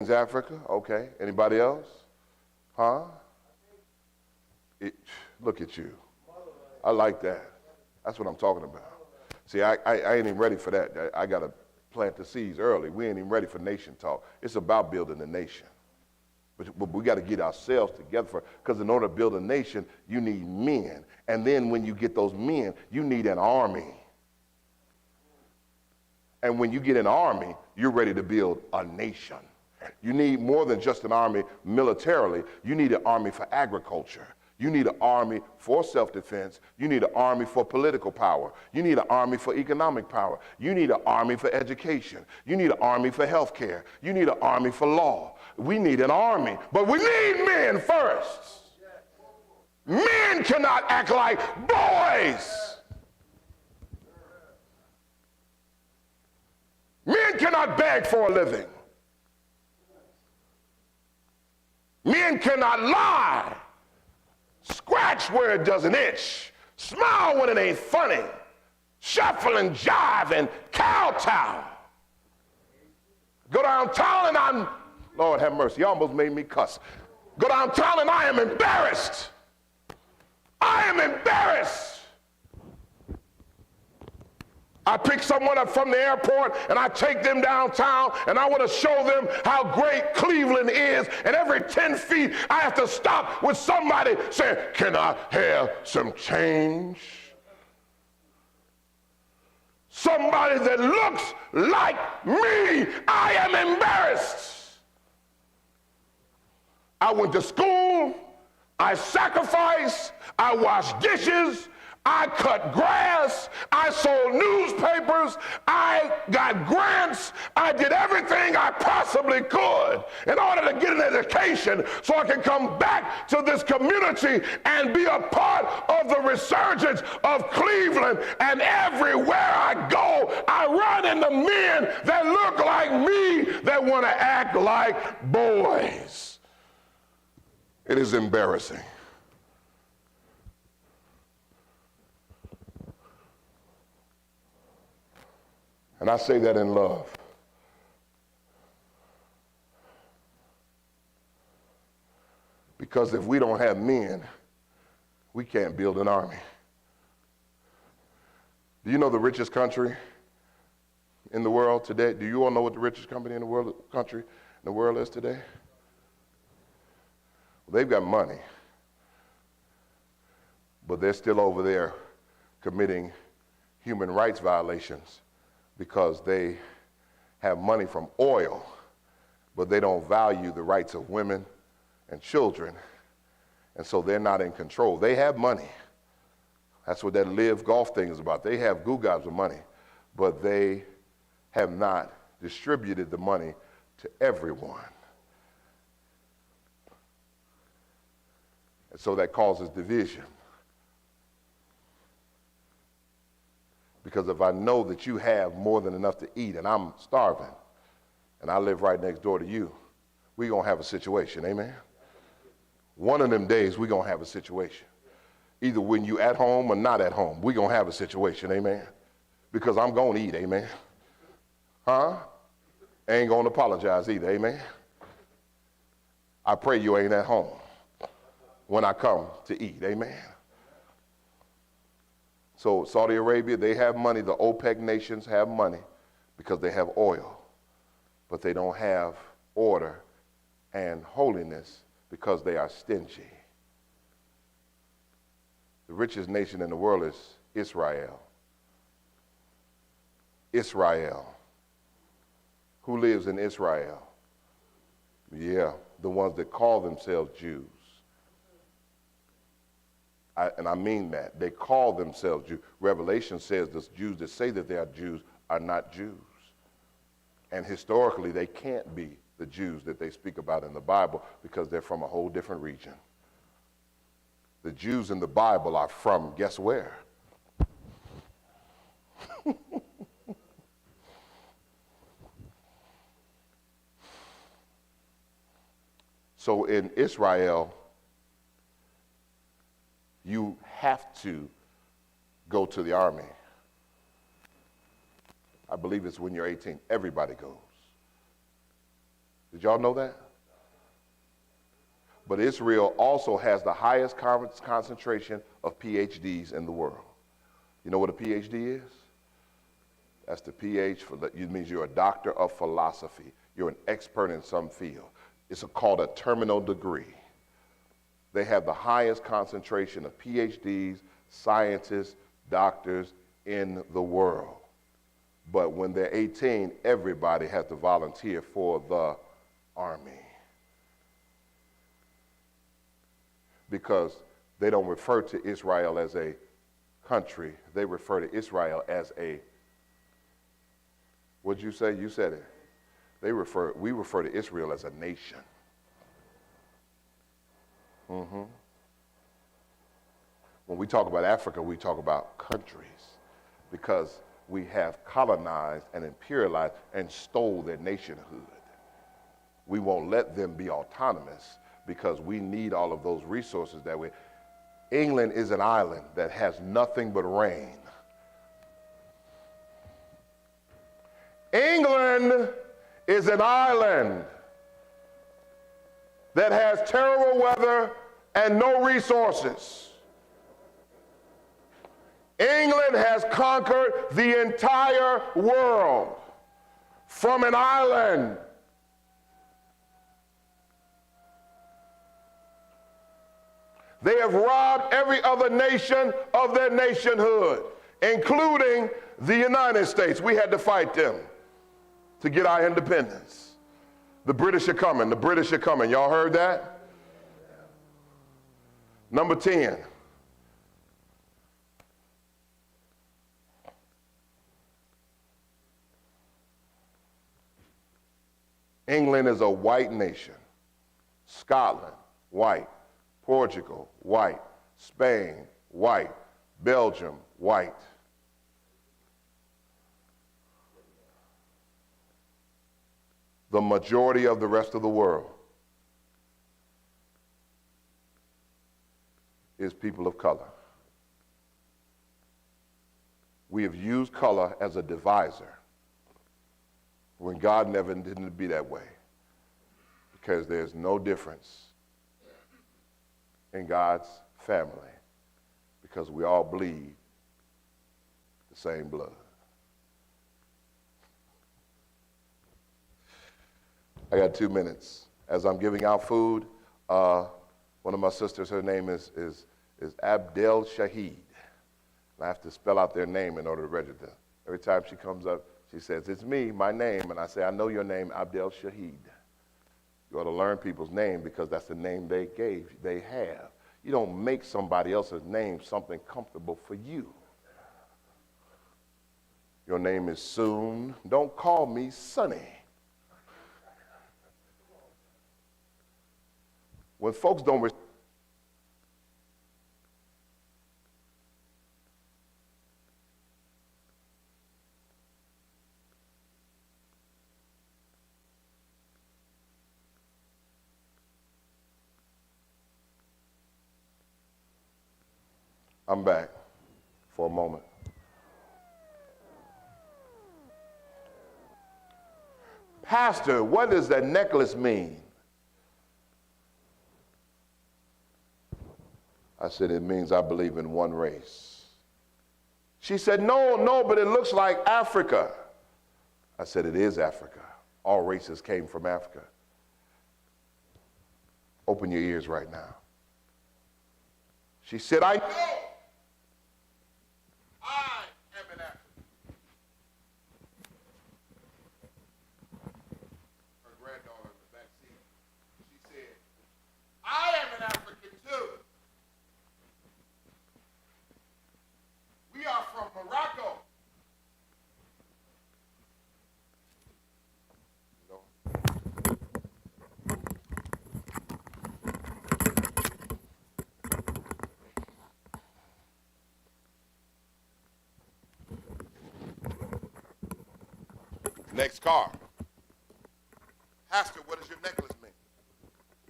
Africa, okay. Anybody else? Huh? Look at you. I like that. That's what I'm talking about. See, I ain't even ready for that. I got to plant the seeds early. We ain't even ready for nation talk. It's about building a nation. But we got to get ourselves together because in order to build a nation, you need men. And then when you get those men, you need an army. And when you get an army, you're ready to build a nation. You need more than just an army militarily. You need an army for agriculture. You need an army for self-defense. You need an army for political power. You need an army for economic power. You need an army for education. You need an army for health care. You need an army for law. We need an army, but we need men first. Men cannot act like boys. Men cannot beg for a living. Men cannot lie, scratch where it doesn't itch, smile when it ain't funny, shuffle and jive and kowtow. Go downtown and Lord have mercy, you almost made me cuss. Go downtown and I am embarrassed. I am embarrassed. I pick someone up from the airport and I take them downtown and I want to show them how great Cleveland is, and every 10 feet I have to stop with somebody saying, "Can I have some change?" Somebody that looks like me. I am embarrassed. I went to school, I sacrificed, I washed dishes, I cut grass, I sold newspapers, I got grants, I did everything I possibly could in order to get an education so I can come back to this community and be a part of the resurgence of Cleveland. And everywhere I go, I run into men that look like me that want to act like boys. It is embarrassing. And I say that in love. Because if we don't have men, we can't build an army. Do you know the richest country in the world today? Do you all know what the richest country in the world is today? Well, they've got money, but they're still over there committing human rights violations because they have money from oil, but they don't value the rights of women and children, and so they're not in control. They have money. That's what that Live Golf thing is about. They have goo gobs of money, but they have not distributed the money to everyone. And so that causes division. Because if I know that you have more than enough to eat and I'm starving and I live right next door to you, we're going to have a situation, amen? One of them days we're going to have a situation. Either when you at home or not at home, we're going to have a situation, amen? Because I'm going to eat, amen? Huh? I ain't going to apologize either, amen? I pray you ain't at home when I come to eat, amen? So Saudi Arabia, they have money. The OPEC nations have money because they have oil, but they don't have order and holiness because they are stingy. The richest nation in the world is Israel. Israel. Who lives in Israel? Yeah, the ones that call themselves Jews. And I mean that. They call themselves Jews. Revelation says the Jews that say that they are Jews are not Jews. And historically, they can't be the Jews that they speak about in the Bible because they're from a whole different region. The Jews in the Bible are from, guess where? So in Israel, you have to go to the army. I believe it's when you're 18. Everybody goes. Did y'all know that? But Israel also has the highest concentration of PhDs in the world. You know what a PhD is? That's the PH for it means you're a doctor of philosophy. You're an expert in some field. It's called a terminal degree. They have the highest concentration of PhDs, scientists, doctors in the world. But when they're 18, everybody has to volunteer for the army. Because they don't refer to Israel as a country. They refer to Israel as a, what'd you say? You said it. We refer to Israel as a nation. When we talk about Africa, we talk about countries because we have colonized and imperialized and stole their nationhood. We won't let them be autonomous because we need all of those resources that way. England is an island that has nothing but rain. England is an island that has terrible weather and no resources. England has conquered the entire world from an island. They have robbed every other nation of their nationhood, including the United States. We had to fight them to get our independence. The British are coming. The British are coming. Y'all heard that? Number 10. England is a white nation. Scotland, white. Portugal, white. Spain, white. Belgium, white. The majority of the rest of the world is people of color. We have used color as a divisor when God never intended it to be that way, because there's no difference in God's family because we all bleed the same blood. I got 2 minutes. As I'm giving out food, one of my sisters, her name is Abdel Shahid. And I have to spell out their name in order to register. Every time she comes up, she says, "It's me, my name." And I say, "I know your name, Abdel Shahid." You ought to learn people's name because that's the name they have. You don't make somebody else's name something comfortable for you. Your name is Soon. Don't call me Sonny. When folks don't I'm back for a moment. Pastor, what does that necklace mean? I said, it means I believe in one race. She said, no, but it looks like Africa. I said, it is Africa. All races came from Africa. Open your ears right now. She said, I know. I am an African. Her granddaughter in the back seat, she said, I am an African too. We are from Morocco. Next car. Pastor, what does your necklace